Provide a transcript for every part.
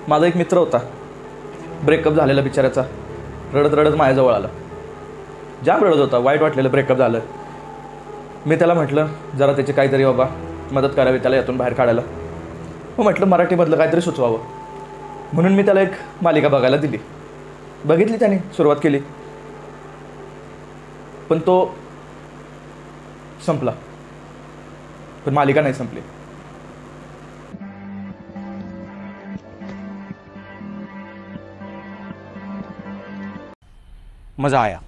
माझा एक मित्र होता, ब्रेकअप झालेला बिचाऱ्याचा, रडत रडत माझ्याजवळ आला. जाम रडत होता, वाईट वाटलेलं ब्रेकअप झालं. मी त्याला म्हटलं जरा त्याची काहीतरी बाबा मदत करावी, त्याला यातून बाहेर काढायला. मग म्हटलं मराठीमधलं काहीतरी सुचवावं, म्हणून मी त्याला एक मालिका बघायला दिली. बघितली त्याने, सुरुवात केली, पण तो संपला. पण मालिका नाही संपली. मजा आया.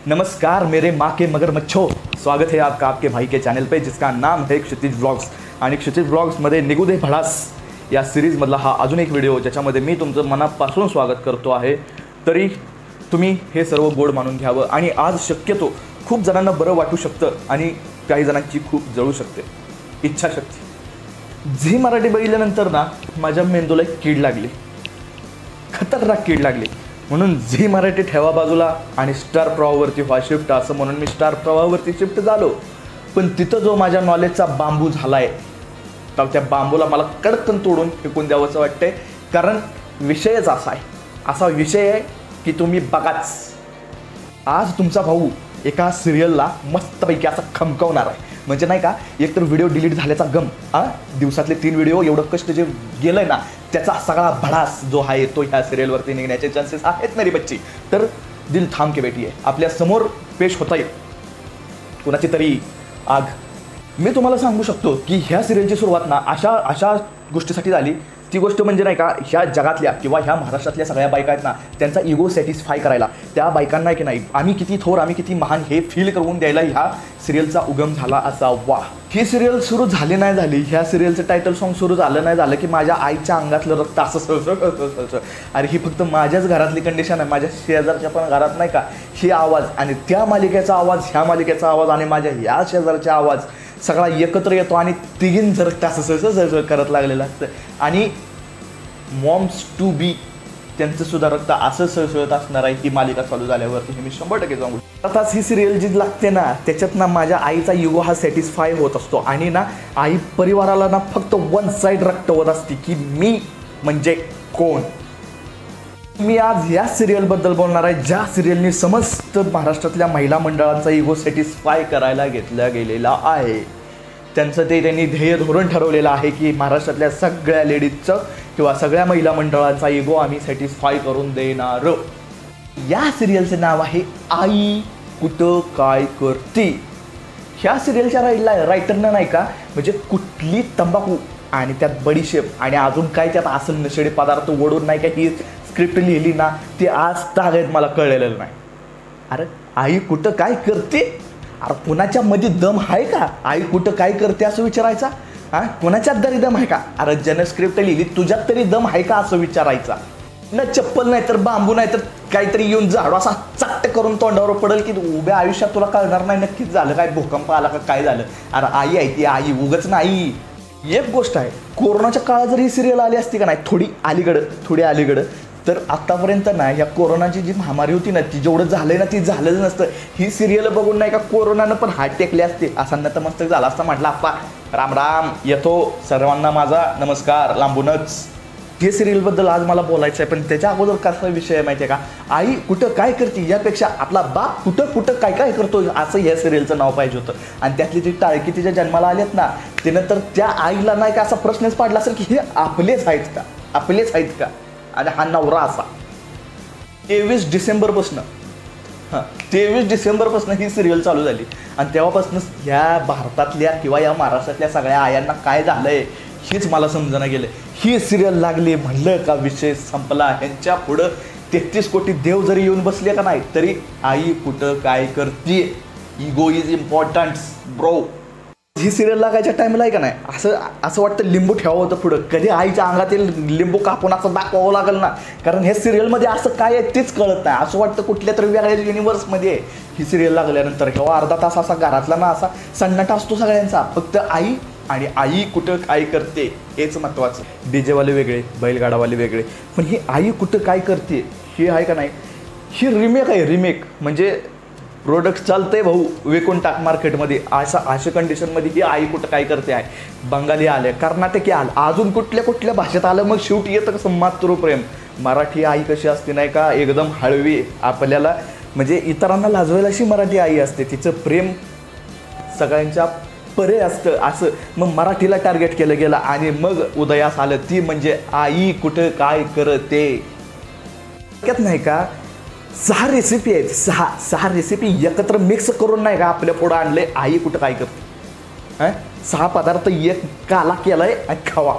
नमस्कार मेरे माँ के मगरमच्छों, स्वागत है आपका आपके भाई के चैनल पे जिसका नाम है क्षितिज व्लॉग्स. आणि क्षितिज व्लॉग्समध्ये निघू दे भडास या सिरीजमधला हा अजून एक व्हिडिओ ज्याच्यामध्ये मी तुमचं मनापासून स्वागत करतो आहे. तरी तुम्ही हे सर्व गोड मानून घ्यावं. आणि आज शक्यतो खूप जणांना बरं वाटू शकतं आणि काही जणांची खूप जळू शकते इच्छाशक्ती. झी मराठी बघितल्यानंतर ना माझ्या मेंदूला एक कीड लागली, खतरनाक कीड लागली. म्हणून झी मराठी ठेवा बाजूला आणि स्टार प्रवाहावरती व्हा शिफ्ट, असं म्हणून मी स्टार प्रवाहावरती शिफ्ट झालो. पण तिथं जो माझ्या नॉलेजचा बांबू झाला आहे, तर त्या बांबूला मला कडकन तोडून फेकून द्यावंसं वाटतंय. कारण विषयच असा विषय आहे की तुम्ही बघाच. आज तुमचा भाऊ एका सिरियलला मस्तपैकी असा खमकवणार आहे. म्हणजे नाही का, एकतर व्हिडिओ डिलीट झाल्याचा गम, दिवसातले 3 व्हिडिओ एवढं कष्ट जे गेलं आहे ना, त्याचा सगळा भडास जो आहे तो ह्या सिरियलवरती निघण्याचे चान्सेस आहेत मेरी बच्ची. तर दिल थांब के बेटी आहे, आपल्या समोर पेश होत आहे कुणाची तरी आग. मी तुम्हाला सांगू शकतो की ह्या सिरियलची सुरुवात ना अशा गोष्टीसाठी झाली. ती गोष्ट म्हणजे नाही का, ह्या जगातल्या किंवा ह्या महाराष्ट्रातल्या सगळ्या बायका आहेत ना, त्यांचा इगो सॅटिस्फाय करायला, त्या बायकांना की नाही आम्ही किती थोर, आम्ही किती महान हे फील करून द्यायला ह्या सिरियलचा उगम झाला असावा. ही सिरियल सुरू झाली नाही झाली, ह्या सिरियलचं टायटल सॉन्ग सुरू झालं नाही झालं की माझ्या आईच्या अंगातलं रक्त असं सळसळ. अरे ही फक्त माझ्याच घरातली कंडिशन आहे, माझ्या शेजारच्या पण घरात नाही का ही आवाज आणि त्या मालिकेचा आवाज, ह्या मालिकेचा आवाज आणि माझ्या ह्या शेजारचा आवाज सगळा एकत्र येतो आणि तिघीन जर असं सळसळ करत लागलेलं असतं. आणि मॉम्स टू बी त्यांचं सुद्धा रक्त असं सळसळत असणार आहे ही मालिका चालू झाल्यावरती, हे मी 100% सांगू. आताच ही सिरियल जी लागते ना, त्याच्यात ना माझ्या आईचा इगो हा सॅटिस्फाय होत असतो. आणि ना आई परिवाराला ना फक्त वन साईड रक्तवत असते की मी म्हणजे कोण. मी आज या सिरियलबद्दल बोलणार आहे, ज्या सिरियलनी समस्त महाराष्ट्रातल्या महिला मंडळांचा इगो सॅटिस्फाय करायला घेतला गेलेला आहे. त्यांचं त्यांनी ध्येय धोरण ठरवलेलं आहे की महाराष्ट्रातल्या सगळ्या लेडीजचं किंवा सगळ्या महिला मंडळांचा इगो आम्ही सॅटिस्फाय करून देणार. या सिरियलचं नाव आहे आई कुठं काय करते. ह्या सिरियलच्या रायटरनं नाही का, म्हणजे कुठली तंबाखू आणि त्यात बडीशेप आणि अजून काय त्यात असं नशेडे पदार्थ ओढून नाही का ही स्क्रिप्ट लिहिली ना, ते आज तागत मला कळलेलं नाही. अरे आई कुठं काय करते, अरे कुणाच्या मध्ये दम आहे का, आई कुठं काय करते असं विचारायचा. कोणाच्यात तरी दम आहे का, अरे ज्यानं स्क्रिप्ट लिहिली तुझ्यात तरी दम आहे का असं विचारायचा. न चप्पल नाही तर बांबू नाही तर काहीतरी येऊन झाडू असा चट्ट करून तोंडावर पडेल की उभ्या आयुष्यात तुला कळणार नाही नक्कीच झालं काय, भूकंप आला का काय झालं. अरे आई आहे ती आई, उगच नाही. एक गोष्ट आहे, कोरोनाच्या काळात जर ही सिरियल आली असती का नाही, थोडी अलीकडं, तर आत्तापर्यंत ना या कोरोनाची जी महामारी होती ना, ती जेवढं झालंय ना ती झालंच नसतं. ही सिरियल बघून नाही का कोरोनानं पण हात टेकले असते, असा नतमस्तक झाला असता. म्हटलं आप्पा राम राम, येतो सर्वांना माझा नमस्कार लांबूनच. हे सिरियलबद्दल आज मला बोलायचं आहे, पण त्याच्या अगोदर कसा विषय आहे माहिती आहे का, आई कुठं काय करते यापेक्षा आपला बाप कुठं काय करतो असं या सिरियलचं नाव पाहिजे होतं. आणि त्यातली जी टाळकी तिच्या जन्माला आल्यात ना, त्यानं तर त्या आईला नाही का असा प्रश्नच पाडला असेल की हे आपलेच आहेत का. आणि हा नवरा असा 23 डिसेंबरपासून ही सिरियल चालू झाली. आणि तेव्हापासून ह्या भारतातल्या किंवा या महाराष्ट्रातल्या सगळ्या आयांना काय झालंय हेच मला समजणं गेलं. ही सिरियल लागली म्हणलं का विषय संपला. ह्यांच्या पुढं 33 कोटी देव जरी येऊन बसले का नाही तरी आई कुठं काय करते, ego is important bro. He serial लागायच्या टाईमला आहे का नाही असं वाटतं लिंबू ठेवावं होतं पुढं, कधी आईच्या अंगातील लिंबू कापून असं दाखवावं लागेल ना. कारण हे सिरियलमध्ये असं काय आहे तेच कळत नाही, असं वाटतं कुठल्या तरी वेगळ्या युनिवर्समध्ये ही सिरियल लागल्यानंतर. किंवा अर्धा तास असा घरातला ना असा सन्नाटा असतो सगळ्यांचा, फक्त आई आणि आई कुठं काय करते हेच महत्त्वाचं. डीजेवाले वेगळे, बैलगाडावाले वेगळे, पण ही आई कुठं काय करते हे आहे का नाही, ही रिमेक आहे. रिमेक म्हणजे प्रोडक्ट चालतंय भाऊ, विकून टाक मार्केटमध्ये, अशा कंडिशनमध्ये ही आई कुठं काय करते आहे. बंगाली आले, कर्नाटकी आलं, अजून कुठल्या कुठल्या भाषेत आलं, मग शेवटी येतं कसं मातृप्रेम. मराठी आई कशी असते नाही का, एकदम हळवी, आपल्याला म्हणजे इतरांना लाजवायला अशी मराठी आई असते. तिचं प्रेम सगळ्यांच्या परे असतं असं. मग मराठीला टार्गेट केलं गेलं आणि मग उदयास आलं ती म्हणजे आई कुठं काय करते. नाही का 6 रेसिपी आहेत, 6 रेसिपी एकत्र मिक्स करून नाही का आपल्या पुढं आणले आई कुठं काय करते. 6 पदार्थ एक काला केलाय आणि खावा,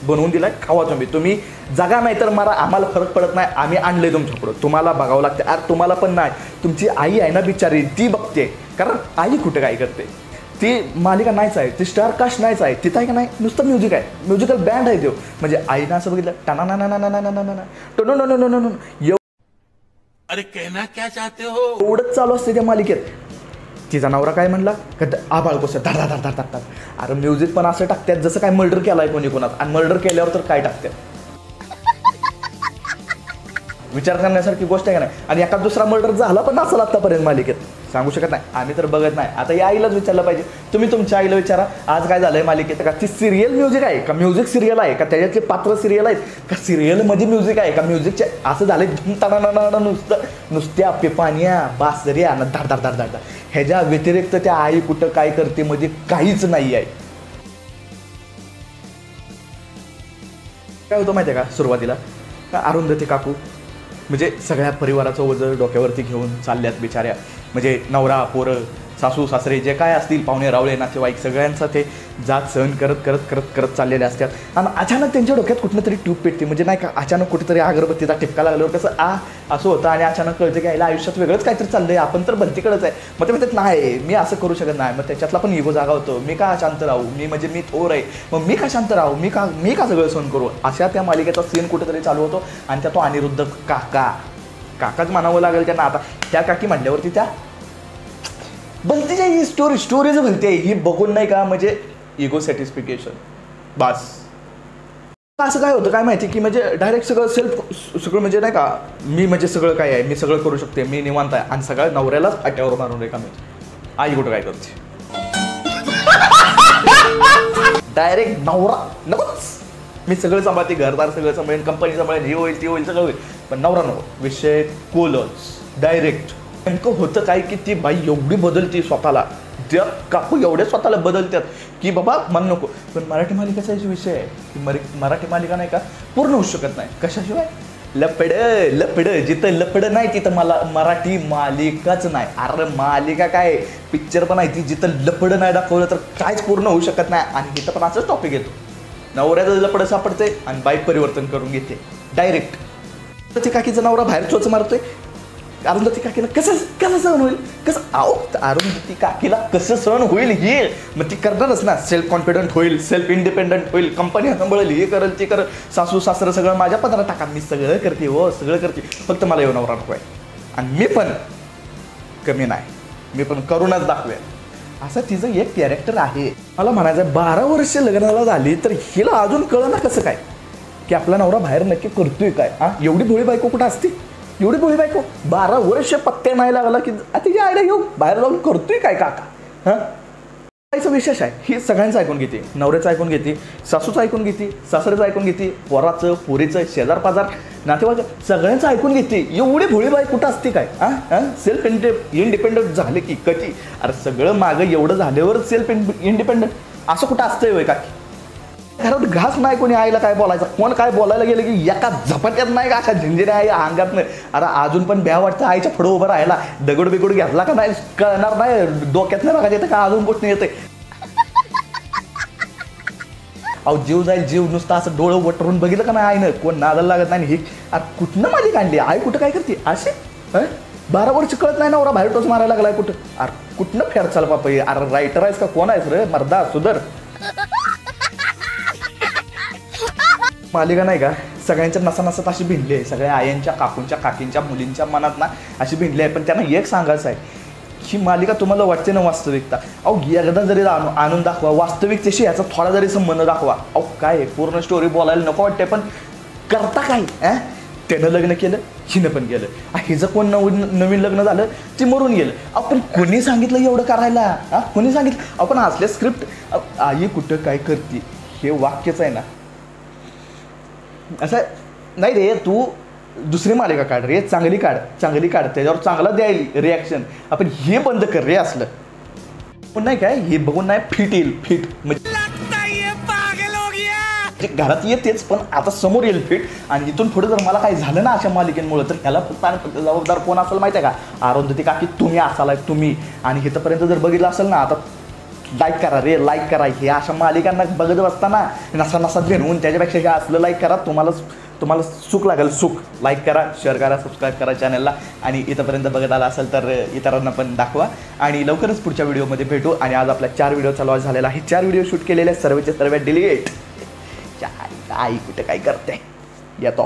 बनवून दिलाय, खावा. तुम्ही जगा नाही तर मला, आम्हाला फरक पडत नाही, आम्ही आणले तुमच्यापुढं, तुम्हाला बघावं लागते. अरे तुम्हाला पण नाही, तुमची आई आहे ना बिचारी, ती बघते. कारण आई कुठं काय करते, ती मालिका नाहीच आहे, ती स्टार कास्ट नाहीच आहे, तिथं आहे का नाही नुसतं म्युझिक आहे, म्युझिकल बँड आहे तो. म्हणजे आईनं असं बघितलं टाना ना ना ना ना ना ना ना टोनो no no no no no, अरे कहना क्या चाहते हो, एवढंच चालू असते त्या मालिकेत. तिचा नवरा काय म्हणला, आबाळ कसं धर धर धर धर. अरे म्युझिक पण असं टाकतात जसं काय मर्डर केलाय कोणी कोणात, आणि मर्डर केल्यावर तर काय टाकतात, विचार करण्यासारखी गोष्ट आहे का नाही. आणि एखादा दुसरा मर्डर झाला पण असेल आतापर्यंत मालिकेत, सांगू शकत नाही, आम्ही तर बघत नाही. आता या आईलाच विचारलं पाहिजे, तुम्ही तुमच्या आईला विचारा आज काय झालंय मालिकेत, का ती सिरियल म्युझिक आहे का, म्युझिक सिरियल आहे का, त्याच्यातले पात्र सिरियल आहेत का, सिरियलमध्ये म्युझिक आहे का, म्युझिकचे असं झालंय नुसत्या पिपाण्या बासऱ्या धड धड धड धड. ह्याच्या व्यतिरिक्त त्या आई कुठं काय करते मध्ये काहीच नाही आहे. काय होतं माहिती आहे का, सुरुवातीला का अरुंधती काकू म्हणजे सगळ्या परिवाराचं ओझं डोक्यावरती घेऊन चालल्यात बिचाऱ्या. म्हणजे नवरा, पोरं, सासू सासरे जे काय असतील, पाहुणे रावळे नातेवाईक, सगळ्यांचा ते जात सहन करत करत करत करत चाललेले असतात. आणि अचानक त्यांच्या डोक्यात कुठनं तरी ट्यूब पेटते. म्हणजे नाही का, अचानक कुठेतरी अगरबत्तीचा ठिपका लागल्यावर कसं असं होतं. आणि अचानक कळतं की यायला आयुष्यात वेगळंच काहीतरी चाललंय, आपण तर बंतीकडेच आहे. मग ते म्हणतात नाही मी असं करू शकत नाही. मग त्याच्यातला पण इगो जागा होतो, मी का शांत राहू, मी म्हणजे मी थोर आहे, मग मी का शांत राहू, मी का सगळं सहन करू. अशा त्या मालिकेचा सीन कुठेतरी चालू होतो. आणि त्या तो अनिरुद्ध काकाच म्हणावं लागेल त्यांना. आता त्या काकी म्हणल्यावरती त्या बनतीच्या ही स्टोरीज बनते, ही बघून नाही का म्हणजे इगो सॅटिस्फिकेशन बस. असं काय होतं काय माहिती की म्हणजे डायरेक्ट सगळं म्हणजे नाही का, मी म्हणजे सगळं काय आहे, मी सगळं करू शकते, मी निवांत आहे. आणि सगळ्या नवऱ्यालाच फाट्यावर मारून रेखा मिळते. आई कुठं काय करते, डायरेक्ट नवरा नकोच, मी सगळं सांभाळते, घरदार सगळं सांभाळेन, कंपनी सांभाळेन, हे होईल ते होईल सगळं होईल, पण नवरा नको. विषय कोलच डायरेक्ट. नेमकं होतं काय की ती बाई एवढी बदलते स्वतःला, त्या काकू एवढ्या स्वतःला बदलतात की बाबा मन नको. पण मराठी मालिकेचा विषय आहे की मराठी मालिका नाही का पूर्ण होऊ शकत नाही कशाशिवाय, लपड जिथं लपड नाही तिथं मला मराठी मालिकाच नाही. अरे मालिका काय पिक्चर पण आहे ती, जिथं लपड नाही दाखवलं तर काहीच पूर्ण होऊ शकत नाही. आणि तिथं पण असंच टॉपिक येतो, नवऱ्याचं लपड सापडते आणि बाईक परिवर्तन करून घेते डायरेक्ट. तर ती काकीचा नवरा बाहेर चोच मारतोय, अरुंधती काकीला कसं सहन होईल, कसं अरुंधती काकीला कसं सहन होईल हे, मग ती करणारच ना. सेल्फ कॉन्फिडंट होईल, सेल्फ इंडिपेंडंट होईल, कंपनी सांभाळेल, हे करेल ते करेल, सासू सासरं सगळं माझ्या पदरात टाका, मी सगळं करते, हो सगळं करते, फक्त मला येऊ नवरा नको आहे. आणि मी पण कमी नाही, मी पण करूनच दाखवेन, असं तिचं एक कॅरेक्टर आहे. मला म्हणायचं 12 वर्ष लग्नाला झाली तर हिला अजून कळलं ना कसं काय की आपला नवरा बाहेर नक्की करतोय काय. एवढी भोळी बायको कुठं असते, एवढी भोळी बायको 12 वर्ष पत्ते नाही लागला की तिच्या आईला येऊ बाहेर जाऊन करतोय काय काका. आईचं विशेष आहे, ही सगळ्यांचं ऐकून घेते, नवऱ्याचं ऐकून घेते, सासूचं ऐकून घेते, सासऱ्याचं ऐकून घेते, पोराचं पोरीचं शेजार पाजार नातेवाईक सगळ्यांचं ऐकून घेते. एवढी भोळी बाई कुठं असते काय. सेल्फ इंडिपेंडंट झाले की कधी, अरे सगळं मागं एवढं झाल्यावर सेल्फ इंडिपेंडंट असं कुठं असतंय वय काकी. घरात घास नाही कोणी आईला काय बोलायचं, कोण काय बोलायला गेलं की एका झपाट्यात नाही का अशा झिंजिऱ्या आई अंगात नाही. अरे अजून पण भ्या वाटतं आईच्या पुढं उभं राहायला, दगड बिगड घेतला का नाही कळणार नाही, डोक्यात नाही बघायचं येतं का अजून गोष्ट येते. अहो जीव जाईल जीव, नुसतं असं डोळं वटरून बघितलं का नाही आईनं, कोण नादाला लागत नाही. हे अरे कुठनं माझी काढली आई, कुठं काय करते असे. 12 वर्ष कळत नाही नवरा बाहेर टोच मारायला लागलाय कुठं. अरे कुठनं फेर चाल बापा, अरे रायटर आहेस का कोण आहेस रे मर्दा सुधर. मालिका नाही का सगळ्यांच्या नसानसात अशी भिनली आहे, सगळ्या आयांच्या काकूंच्या काकींच्या मुलींच्या मनात ना अशी भिनली आहे. पण त्यांना एक सांगायचं आहे ही मालिका तुम्हाला वाटते ना वास्तविकता, अहो एकदा जरी आणून दाखवा वास्तविकतेशी ह्याचा थोडा जरी संबंध दाखवा. अहो काय आहे, पूर्ण स्टोरी बोलायला नको वाटते, पण करता काय? त्यानं लग्न केलं, हिनं पण केलं. हिचं कोण नवीन लग्न झालं, ती मरून गेलं. आपण कोणी सांगितलं एवढं करायला? कोणी सांगितलं? आपण असल्या स्क्रिप्ट आई कुठं काय करते हे वाक्यच आहे ना, असं नाही रे. तू दुसरी मालिका काढ रे, चांगली काढ त्याच्यावर चांगला द्यायला रिॲक्शन. आपण हे बंद कर रे असलं. पण नाही काय, हे बघून नाही फिट येईल, फिट म्हणजे घरात येतेच, पण आता समोर येईल फिट. आणि इथून पुढे जर मला काही झालं ना अशा मालिकेमुळे, तर ह्याला फक्त आणि फक्त जबाबदार कोण असेल माहिती आहे का? अरुंधती काकी तुम्ही असाल, तुम्ही. आणि इथंपर्यंत जर बघितलं असेल ना, आता लाईक करा रे, लाईक करा. हे अशा मालिकांना बघत असताना नसा घेऊन त्याच्यापेक्षा हे असलं लाईक करा. तुम्हाला सुख लागेल, सुख. लाईक करा, शेअर करा, सबस्क्राईब करा चॅनलला. आणि इथंपर्यंत बघत आला असेल तर इतरांना पण दाखवा. आणि लवकरच पुढच्या व्हिडिओमध्ये भेटू. आणि आज आपल्या 4 व्हिडिओचा लॉन्च झालेला आहे. 4 व्हिडिओ शूट केलेले सर्वचे सर्व डिलीट. आई कुठे काय करते, येतो.